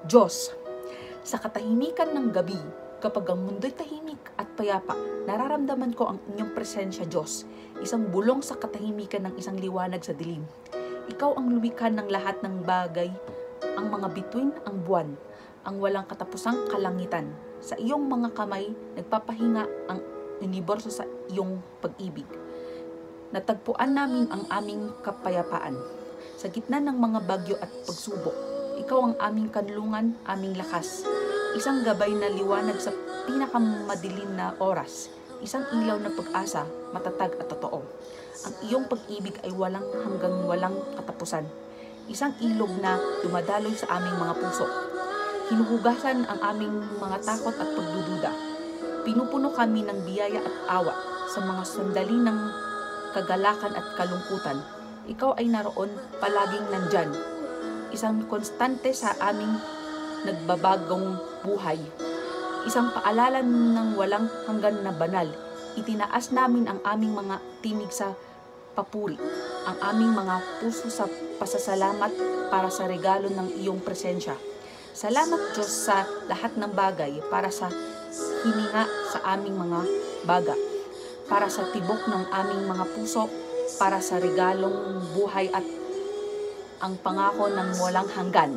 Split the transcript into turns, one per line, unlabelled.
Diyos. Sa katahimikan ng gabi, kapag ang mundo'y tahimik at payapa, nararamdaman ko ang inyong presensya, Diyos. Isang bulong sa katahimikan ng isang liwanag sa dilim. Ikaw ang lumikha ng lahat ng bagay, ang mga bituin, ang buwan, ang walang katapusang kalangitan. Sa iyong mga kamay, nagpapahinga ang universo sa iyong pag-ibig. Natagpuan namin ang aming kapayapaan. Sa gitna ng mga bagyo at pagsubok, ikaw ang aming kanlungan, aming lakas. Isang gabay na liwanag sa pinakamadilim na oras. Isang ilaw na pag-asa, matatag at totoo. Ang iyong pag-ibig ay walang hanggang walang katapusan. Isang ilog na dumadaloy sa aming mga puso. Hinuhugasan ang aming mga takot at pagdududa. Pinupuno kami ng biyaya at awa sa mga sandali ng kagalakan at kalungkutan. Ikaw ay naroon, palaging nandyan. Isang konstante sa aming nagbabagong buhay. Isang paalala ng walang hanggan na banal. Itinaas namin ang aming mga tinig sa papuri, ang aming mga puso sa pasasalamat para sa regalo ng iyong presensya. Salamat, Diyos, sa lahat ng bagay, para sa hininga sa aming mga baga, para sa tibok ng aming mga puso, para sa regalong buhay at ang pangako ng walang hanggan.